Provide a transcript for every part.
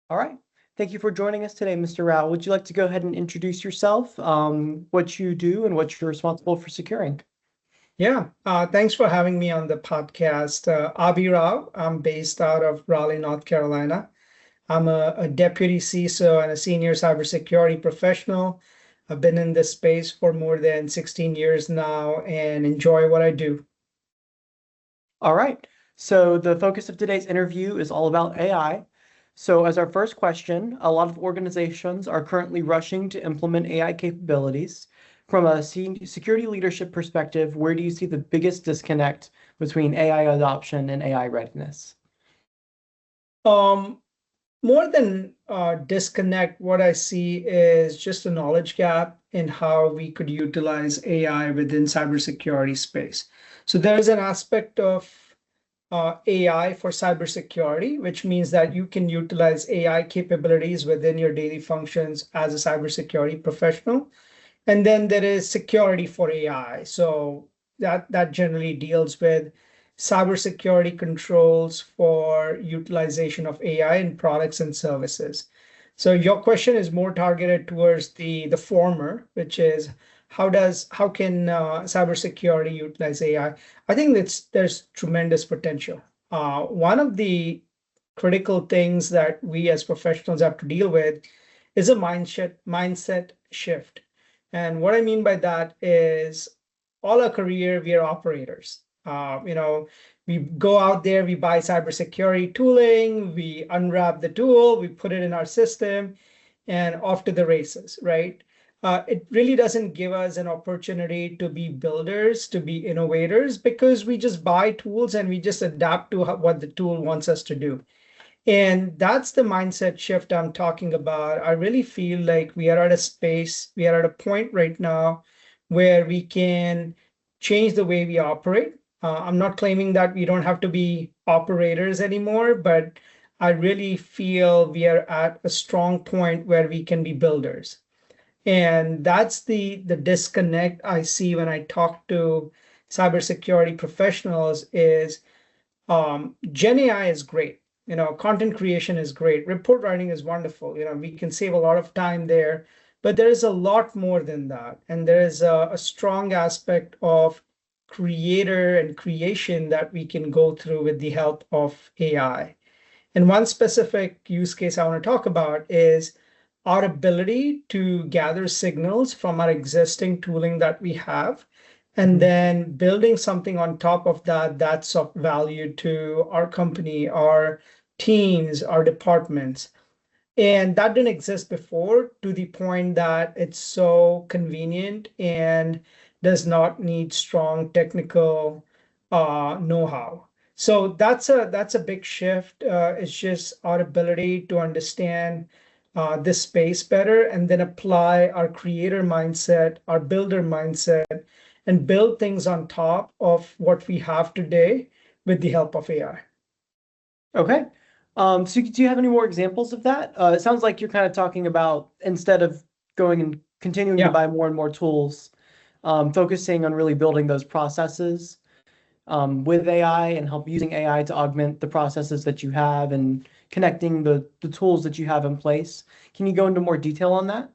All right. Thank you for joining us today, Mr. Rao. Would you like to go ahead and introduce yourself, what you do, and what you're responsible for securing? Yeah, thanks for having me on the podcast. Aby Rao, I'm based out of Raleigh, North Carolina. I'm a deputy CISO and a senior cybersecurity professional. I've been in this space for more than 16 years now and enjoy what I do. All right. So the focus of today's interview is all about AI. So as our first question, a lot of organizations are currently rushing to implement AI capabilities. From a security leadership perspective, where do you see the biggest disconnect between AI adoption and AI readiness? Um, More than disconnect, what I see is just a knowledge gap in how we could utilize AI within cybersecurity space. So there is an aspect of AI for cybersecurity, which means that you can utilize AI capabilities within your daily functions as a cybersecurity professional. And then there is security for AI. So that generally deals with cybersecurity controls for utilization of AI in products and services. So your question is more targeted towards the former, which is how can cybersecurity utilize AI? I think there's tremendous potential. One of the critical things that we as professionals have to deal with is a mindset shift. And what I mean by that is all our career, we are operators. We go out there, we buy cybersecurity tooling, we unwrap the tool, we put it in our system, and off to the races, right? It really doesn't give us an opportunity to be builders, to be innovators, because we just buy tools and we just adapt to what the tool wants us to do. And that's the mindset shift I'm talking about. I really feel like we are at a point right now where we can change the way we operate. I'm not claiming that we don't have to be operators anymore, but I really feel we are at a strong point where we can be builders. And that's the disconnect I see when I talk to cybersecurity professionals is Gen AI is great. Content creation is great. Report writing is wonderful. We can save a lot of time there, but there is a lot more than that. And there is a strong aspect of creator and creation that we can go through with the help of AI. And one specific use case I want to talk about is our ability to gather signals from our existing tooling that we have, and Mhm. then building something on top of that that's of value to our company, our teams, our departments. And that didn't exist before to the point that it's so convenient and does not need strong technical know-how. So that's a big shift. It's just our ability to understand this space better and then apply our creator mindset, our builder mindset, and build things on top of what we have today with the help of AI. Okay. So do you have any more examples of that? It sounds like you're kind of talking about instead of going and continuing to Yeah. buy more and more tools, focusing on really building those processes with AI and help using AI to augment the processes that you have and connecting the tools that you have in place. Can you go into more detail on that?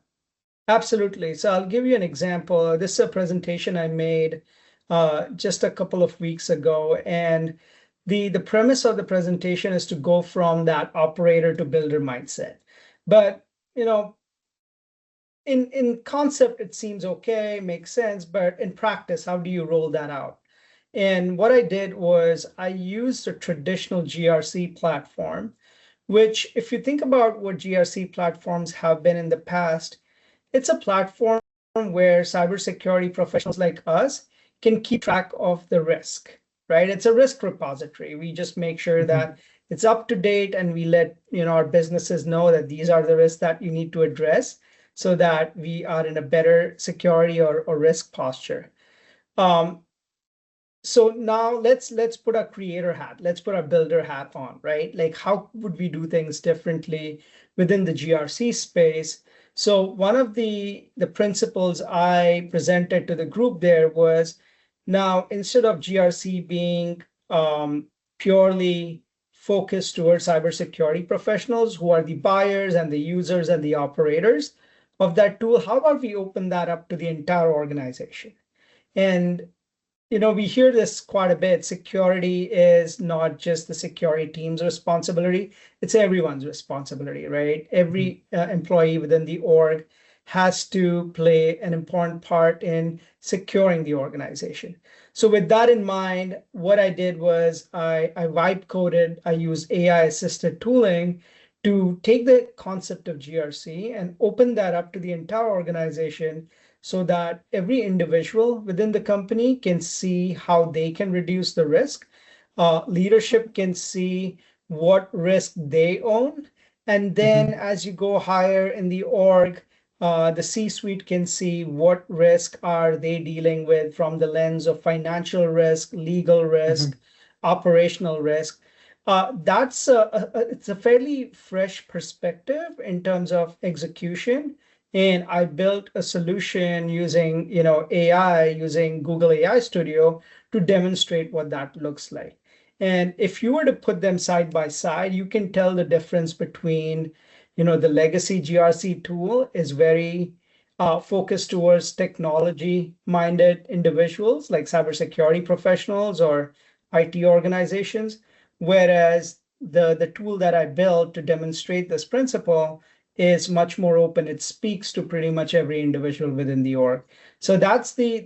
Absolutely. So I'll give you an example. This is a presentation I made just a couple of weeks ago, and the premise of the presentation is to go from that operator to builder mindset. But you know, in concept, it seems okay, makes sense, but in practice, how do you roll that out? And what I did was I used a traditional GRC platform, which, if you think about what GRC platforms have been in the past, it's a platform where cybersecurity professionals like us can keep track of the risk, right? It's a risk repository. We just make sure Mhm. that it's up to date and we let our businesses know that these are the risks that you need to address so that we are in a better security or risk posture. Um, so now let's put our creator hat, let's put our builder hat on, right? Like how would we do things differently within the GRC space? So one of the principles I presented to the group there was, now instead of GRC being purely focused towards cybersecurity professionals who are the buyers and the users and the operators of that tool. How about we open that up to the entire organization? And we hear this quite a bit. Security is not just the security team's responsibility, it's everyone's responsibility, right? Mhm. Every employee within the org has to play an important part in securing the organization. So, with that in mind, what I did was I vibe coded, I used AI assisted tooling to take the concept of GRC and open that up to the entire organization so that every individual within the company can see how they can reduce the risk. Leadership can see what risk they own. And then Mhm. as you go higher in the org, the C-suite can see what risk are they dealing with from the lens of financial risk, legal risk, Mhm. operational risk. That's it's a fairly fresh perspective in terms of execution, and I built a solution using, AI, using Google AI Studio to demonstrate what that looks like. And if you were to put them side by side, you can tell the difference between, the legacy GRC tool is very focused towards technology-minded individuals like cybersecurity professionals or IT organizations, whereas the tool that I built to demonstrate this principle is much more open. It speaks to pretty much every individual within the org. So that's the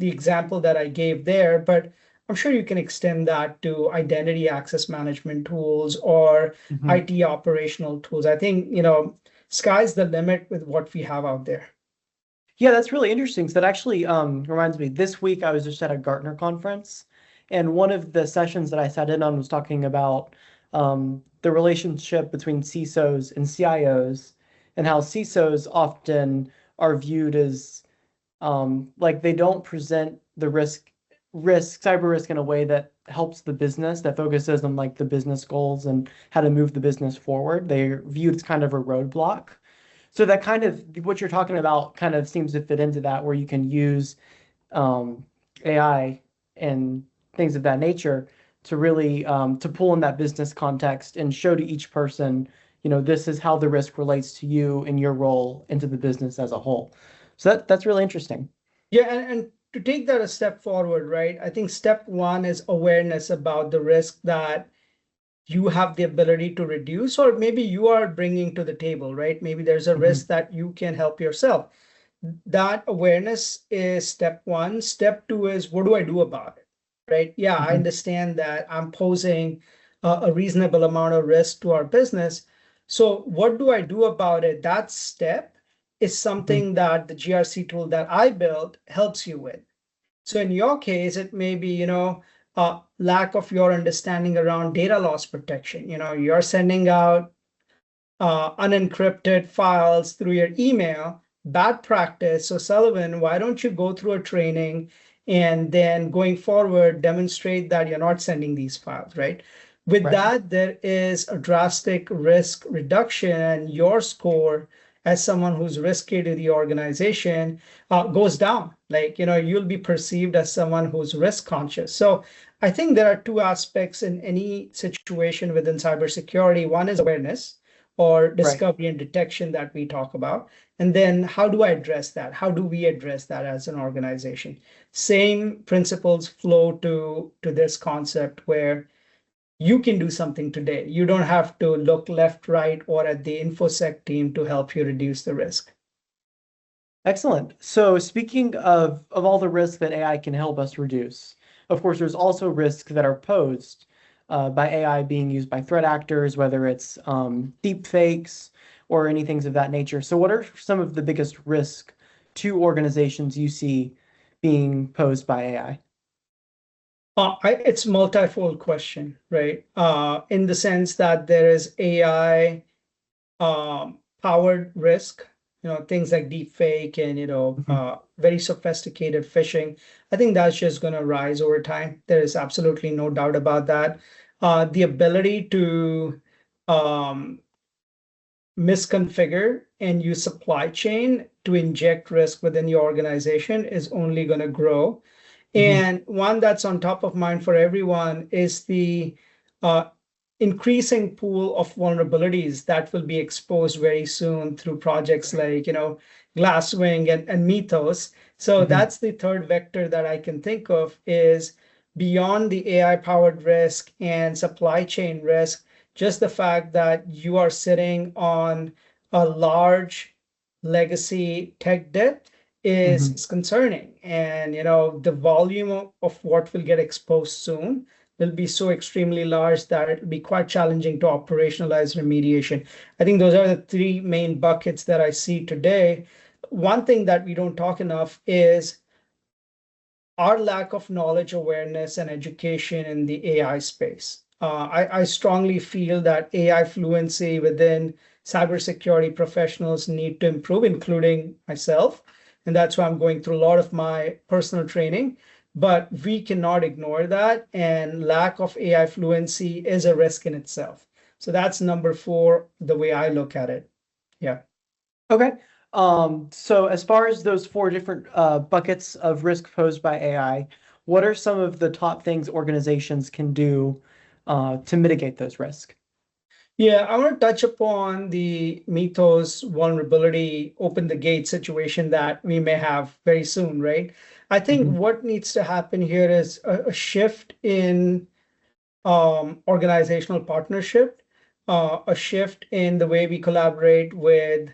example that I gave there, but I'm sure you can extend that to identity access management tools or Mhm. IT operational tools. I think, sky's the limit with what we have out there. Yeah, that's really interesting. So that actually reminds me, this week I was just at a Gartner conference, and one of the sessions that I sat in on was talking about the relationship between CISOs and CIOs, and how CISOs often are viewed as like they don't present the cyber risk in a way that helps the business, that focuses on like the business goals and how to move the business forward. They're viewed as kind of a roadblock. So that kind of what you're talking about kind of seems to fit into that, where you can use um, AI and things of that nature to really to pull in that business context and show to each person, this is how the risk relates to you and your role into the business as a whole. So that's really interesting. Yeah, and to take that a step forward, right? I think step one is awareness about the risk that you have the ability to reduce, or maybe you are bringing to the table, right? Maybe there's a risk Mhm. that you can help yourself. That awareness is step one. Step two is what do I do about it, right? Yeah, I Mhm. understand that I'm posing a reasonable amount of risk to our business. So, what do I do about it? That step is Mhm. something that the GRC tool that I built helps you with. So in your case, it may be, lack of your understanding around data loss protection. You're sending out unencrypted files through your email, bad practice. So, Sullivan, why don't you go through a training and then going forward, demonstrate that you're not sending these files, right? With Right. that, there is a drastic risk reduction, and your score as someone who's risky to the organization goes down. Like, you'll be perceived as someone who's risk conscious. So, I think there are two aspects in any situation within cybersecurity. One is awareness or Right. discovery and detection that we talk about. And then how do I address that? How do we address that as an organization? Same principles flow to this concept where you can do something today. You don't have to look left, right, or at the InfoSec team to help you reduce the risk. Excellent. So speaking of all the risks that AI can help us reduce, of course, there's also risks that are posed by AI being used by threat actors, whether it's deep fakes or any things of that nature. So what are some of the biggest risks to organizations you see being posed by AI? It's multifold question, right? In the sense that there is AI powered risk, things like deep fake and, Mhm. very sophisticated phishing. I think that's just going to rise over time. There is absolutely no doubt about that. The ability to um, misconfigure and use supply chain to inject risk within your organization is only going to grow. Mhm. And one that's on top of mind for everyone is the increasing pool of vulnerabilities that will be exposed very soon through projects like, Glasswing and Mythos. So Hmm. that's the third vector that I can think of is beyond the AI powered risk and supply chain risk, just the fact that you are sitting on a large legacy tech debt is concerning. And the volume of what will get exposed soon will be so extremely large that it will be quite challenging to operationalize remediation. I think those are the three main buckets that I see today. One thing that we don't talk enough is our lack of knowledge, awareness, and education in the AI space. I strongly feel that AI fluency within cybersecurity professionals need to improve, including myself. And that's why I'm going through a lot of my personal training. But we cannot ignore that. And lack of AI fluency is a risk in itself. So that's number four, the way I look at it. Yeah. Okay. So as far as those four different buckets of risk posed by AI, what are some of the top things organizations can do to mitigate those risks? Yeah, I want to touch upon the Mythos vulnerability, open the gate situation that we may have very soon, right? I think Mhm. what needs to happen here is a shift in organizational partnership, a shift in the way we collaborate with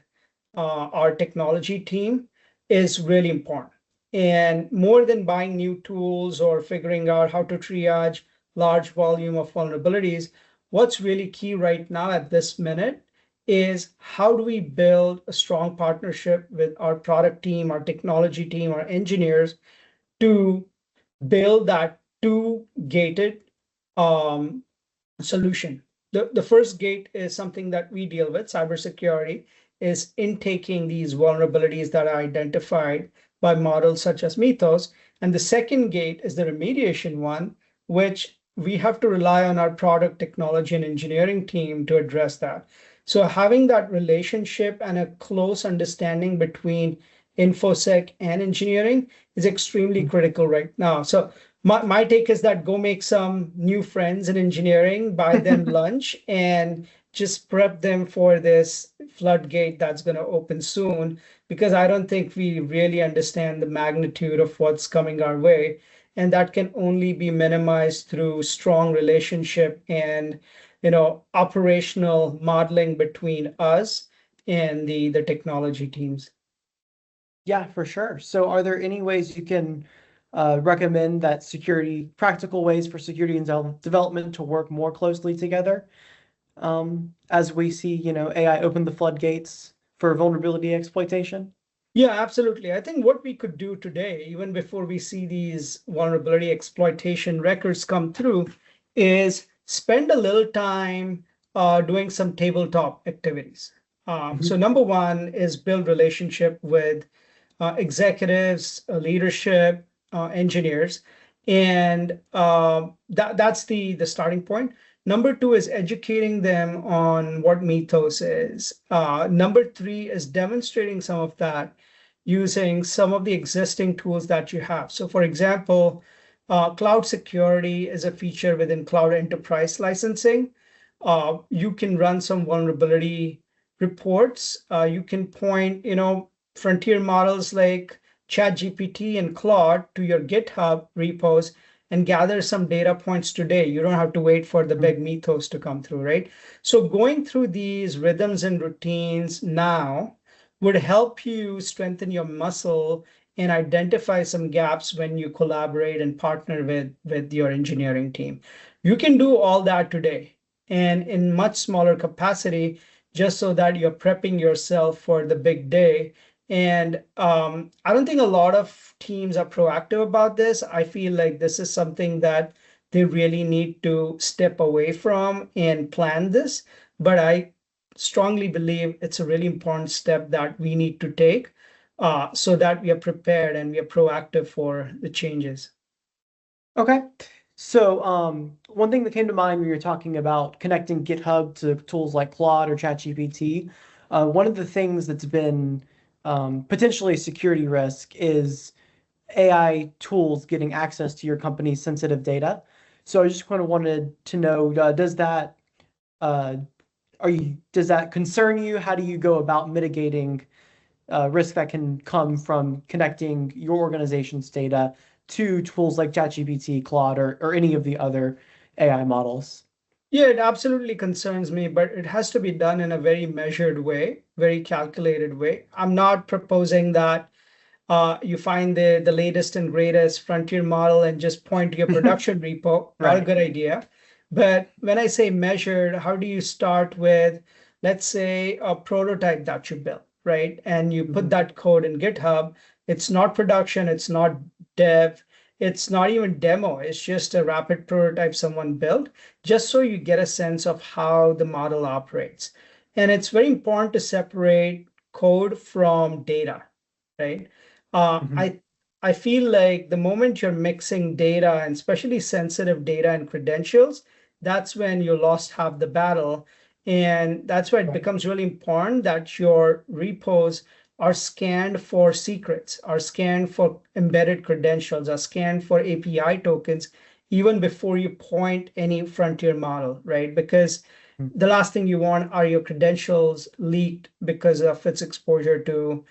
our technology team is really important. And more than buying new tools or figuring out how to triage large volume of vulnerabilities, what's really key right now at this minute is how do we build a strong partnership with our product team, our technology team, our engineers to build that two-gated um, solution. The first gate is something that we deal with, cybersecurity, is intaking these vulnerabilities that are identified by models such as Mythos. And the second gate is the remediation one, which we have to rely on our product technology and engineering team to address that. So having that relationship and a close understanding between InfoSec and engineering is extremely critical right now. So my take is that go make some new friends in engineering, buy them lunch, and just prep them for this floodgate that's going to open soon, because I don't think we really understand the magnitude of what's coming our way. And that can only be minimized through strong relationship and operational modeling between us and the technology teams. Yeah, for sure. So are there any ways you can recommend that practical ways for security and development to work more closely together as we see, AI open the floodgates for vulnerability exploitation? Yeah, absolutely. I think what we could do today, even before we see these vulnerability exploitation records come through, is spend a little time doing some tabletop activities. So Mhm. number one is build relationship with executives, leadership, engineers, and that's the starting point. Number two is educating them on what Mythos is. Number three is demonstrating some of that using some of the existing tools that you have. So, for example, cloud security is a feature within cloud enterprise licensing. You can run some vulnerability reports. You can point, frontier models like ChatGPT and Claude to your GitHub repos and gather some data points today. You don't have to wait for the big Mythos to come through, right? So going through these rhythms and routines now would help you strengthen your muscle and identify some gaps when you collaborate and partner with your engineering team. You can do all that today and in much smaller capacity, just so that you're prepping yourself for the big day. And I don't think a lot of teams are proactive about this. I feel like this is something that they really need to step away from and plan this. But I strongly believe it's a really important step that we need to take so that we are prepared and we are proactive for the changes. Okay. So one thing that came to mind when you're talking about connecting GitHub to tools like Claude or ChatGPT, one of the things that's been potentially a security risk is AI tools getting access to your company's sensitive data. So I just kind of wanted to know, does that Uh, does that concern you? How do you go about mitigating risk that can come from connecting your organization's data to tools like ChatGPT, Claude, or any of the other AI models? Yeah, it absolutely concerns me, but it has to be done in a very measured way, very calculated way. I'm not proposing that you find the latest and greatest frontier model and just point to your production repo. Not a Right. good idea. But when I say measured, how do you start with, let's say, a prototype that you built, right? And you put Mhm. that code in GitHub. It's not production, it's not dev, it's not even demo. It's just a rapid prototype someone built, just so you get a sense of how the model operates. And it's very important to separate code from data, right? Uh, Mhm. I I feel like the moment you're mixing data, and especially sensitive data and credentials, that's when you lost half the battle. And that's why it Right. becomes really important that your repos are scanned for secrets, are scanned for embedded credentials, are scanned for API tokens, even before you point any frontier model, right? Because Mm. the last thing you want are your credentials leaked because of its exposure to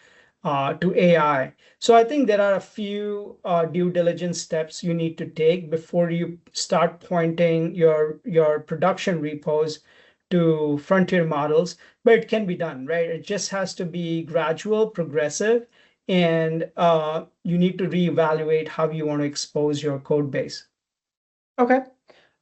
AI. So I think there are a few due diligence steps you need to take before you start pointing your production repos to frontier models, but it can be done, right? It just has to be gradual, progressive, and you need to reevaluate how you want to expose your code base. Okay.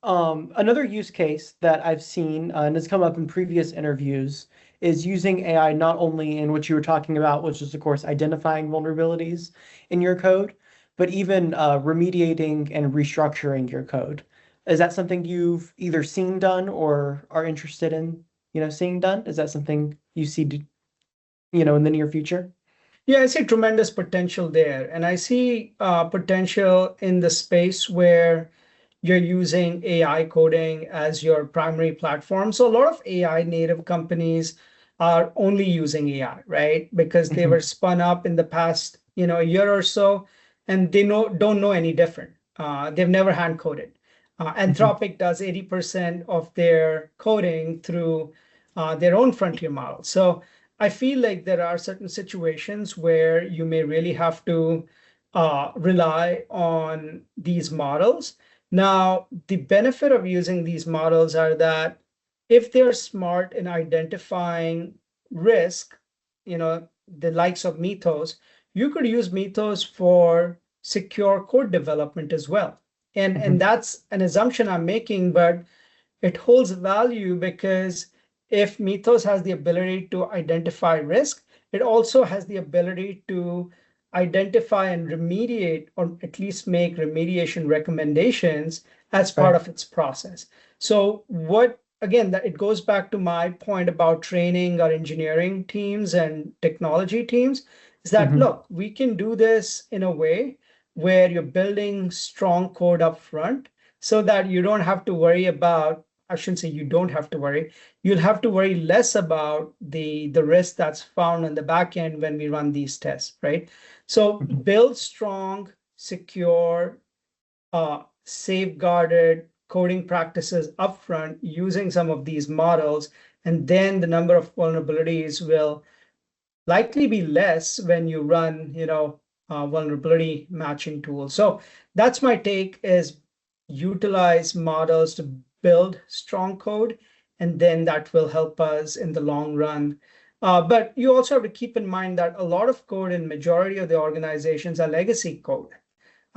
Another use case that I've seen and has come up in previous interviews is using AI not only in what you were talking about, which is, of course, identifying vulnerabilities in your code, but even remediating and restructuring your code. Is that something you've either seen done or are interested in, seeing done? Is that something you see, in the near future? Yeah, I see tremendous potential there. And I see potential in the space where you're using AI coding as your primary platform. So a lot of AI native companies are only using AI, right? Because they were Mhm. spun up in the past, year or so, and they don't know any different. They've never hand coded. Mhm. Anthropic does 80% of their coding through their own frontier model. So I feel like there are certain situations where you may really have to rely on these models. Now, the benefit of using these models are that if they're smart in identifying risk, the likes of Mythos, you could use Mythos for secure code development as well. And Mhm. that's an assumption I'm making, but it holds value because if Mythos has the ability to identify risk, it also has the ability to identify and remediate, or at least make remediation recommendations as part Right. of its process. So what again, that it goes back to my point about training our engineering teams and technology teams, is that Mhm. look, we can do this in a way where you're building strong code up front so that you don't have to worry about, I shouldn't say you don't have to worry. You'll have to worry less about the risk that's found in the back end when we run these tests, right? So Mhm. build strong, secure, safeguarded coding practices upfront using some of these models, and then the number of vulnerabilities will likely be less when you run, vulnerability matching tools. So that's my take is utilize models to build strong code, and then that will help us in the long run. But you also have to keep in mind that a lot of code in majority of the organizations are legacy code.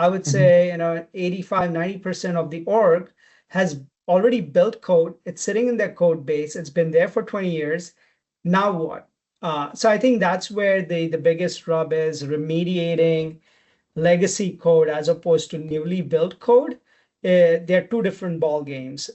I would Mhm. say, 85, 90% of the org has already built code. It's sitting in their code base. It's been there for 20 years. Now what? So I think that's where the biggest rub is remediating legacy code as opposed to newly built code. They're two different ball games.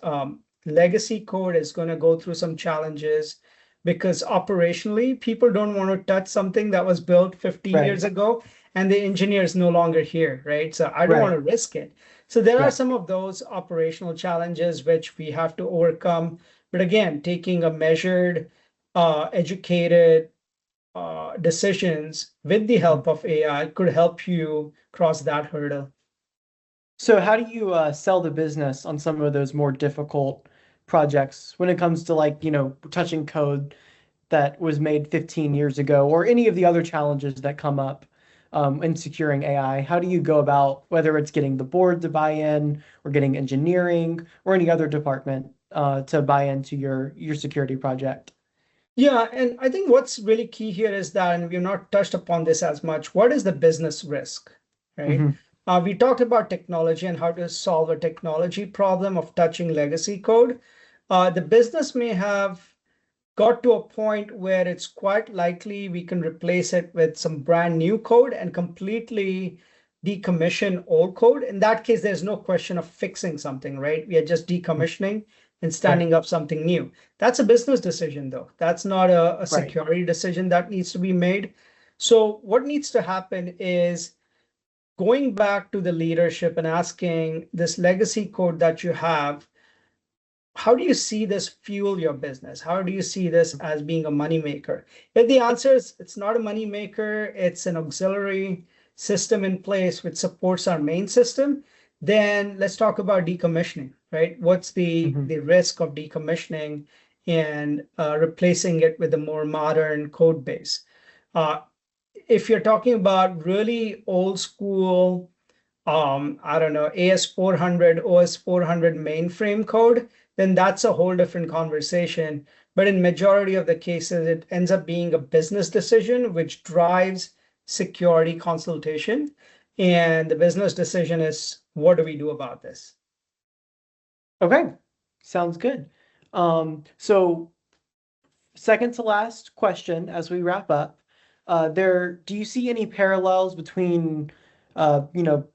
Legacy code is going to go through some challenges because operationally, people don't want to touch something that was built 50 years Right. ago and the engineer is no longer here, right? So I don't want Right. to risk it. So there are Yeah. some of those operational challenges which we have to overcome. But again, taking a measured, educated decisions with the Mhm. help of AI could help you cross that hurdle. So how do you sell the business on some of those more difficult projects when it comes to like, touching code that was made 15 years ago or any of the other challenges that come up in securing AI? How do you go about whether it's getting the board to buy in or getting engineering or any other department to buy into your security project? Yeah, and I think what's really key here is that, and we've not touched upon this as much, what is the business risk, right? Hmm. We talked about technology and how to solve a technology problem of touching legacy code. The business may have got to a point where it's quite likely we can replace it with some brand new code and completely decommission old code. In that case, there's no question of fixing something, right? We are just decommissioning and Right, standing up something new. That's a business decision, though. That's not a right. security decision that needs to be made. So what needs to happen is going back to the leadership and asking this legacy code that you have, how do you see this fuel your business? How do you see this as being a moneymaker? If the answer is it's not a moneymaker, it's an auxiliary system in place which supports our main system, then let's talk about decommissioning, right? What's Hmm. the risk of decommissioning and replacing it with a more modern code base? Uh, if you're talking about really old school I don't know, AS400, OS400 mainframe code, then that's a whole different conversation. But in majority of the cases, it ends up being a business decision which drives security consultation. And the business decision is, what do we do about this? Okay, sounds good. So second to last question as we wrap up, do you see any parallels between, uh, you know,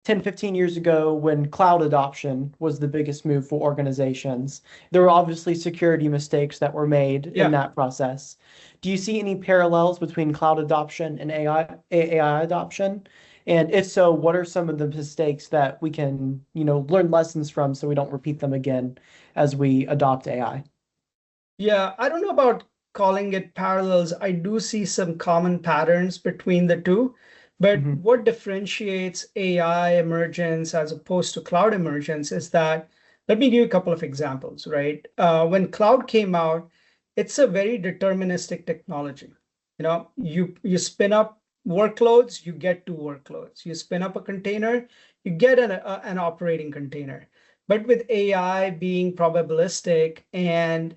10, 15 years ago when cloud adoption was the biggest move for organizations? There were obviously security mistakes that were made in Yeah. that process. Do you see any parallels between cloud adoption and AI adoption? And if so, what are some of the mistakes that we can, learn lessons from so we don't repeat them again as we adopt AI? Yeah, I don't know about calling it parallels. I do see some common patterns between the two, but Hmm. what differentiates AI emergence as opposed to cloud emergence is that, let me give you a couple of examples, right? When cloud came out, it's a very deterministic technology. You spin up workloads, you get two workloads. You spin up a container, you get an operating container. But with AI being probabilistic and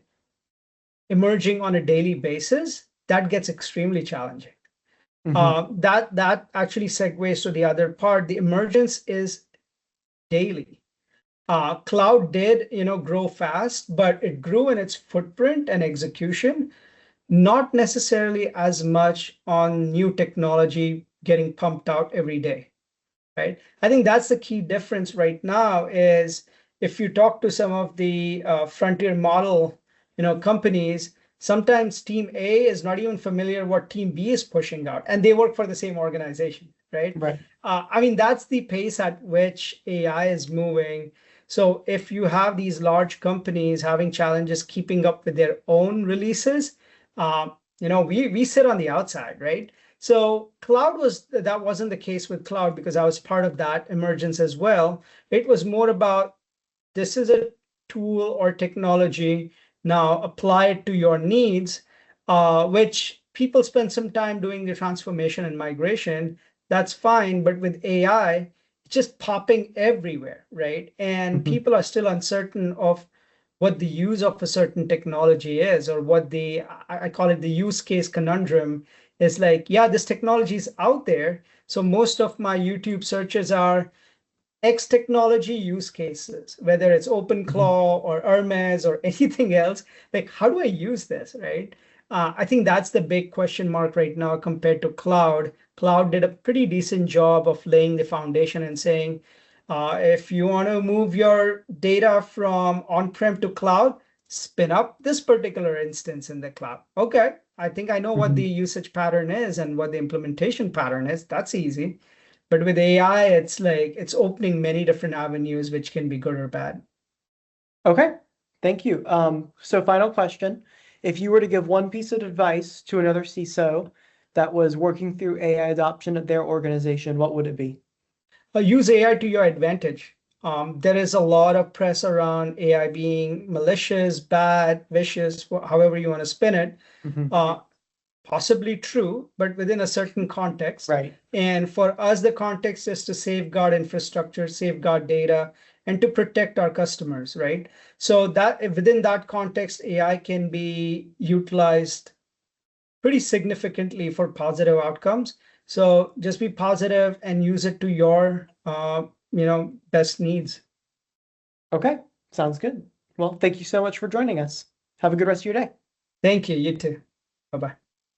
emerging on a daily basis, that gets extremely challenging. Hmm. That actually segues to the other part. The emergence is daily. Cloud did, grow fast, but it grew in its footprint and execution, not necessarily as much on new technology getting pumped out every day, right? I think that's the key difference right now is if you talk to some of the frontier model, companies, sometimes team A is not even familiar what team B is pushing out, and they work for the same organization, right? Right. I mean, that's the pace at which AI is moving. So if you have these large companies having challenges keeping up with their own releases, we sit on the outside, right? So that wasn't the case with cloud because I was part of that emergence as well. It was more about this is a tool or technology. Now apply it to your needs, which people spend some time doing the transformation and migration. That's fine. But with AI, it's just popping everywhere, right? And Hmm. people are still uncertain of what the use of a certain technology is, or what I call it the use case conundrum is like, yeah, this technology is out there. So most of my YouTube searches are X technology use cases, whether it's Hmm. OpenClaw or Hermes or anything else. Like, how do I use this, right? I think that's the big question mark right now compared to cloud. Cloud did a pretty decent job of laying the foundation and saying, if you want to move your data from on-prem to cloud, spin up this particular instance in the cloud. Okay, I think I know what the Hmm. usage pattern is and what the implementation pattern is. That's easy. But with AI, it's like it's opening many different avenues, which can be good or bad. Okay, thank you. So final question. If you were to give one piece of advice to another CISO that was working through AI adoption at their organization, what would it be? Use AI to your advantage. There is a lot of press around AI being malicious, bad, vicious, however you want to spin it. Possibly true, but within a certain context. Right. And for us, the context is to safeguard infrastructure, safeguard data, and to protect our customers, right? So that within that context, AI can be utilized pretty significantly for positive outcomes. So just be positive and use it to your best needs. Okay, sounds good. Well, thank you so much for joining us. Have a good rest of your day. Thank you. You too. Bye-bye.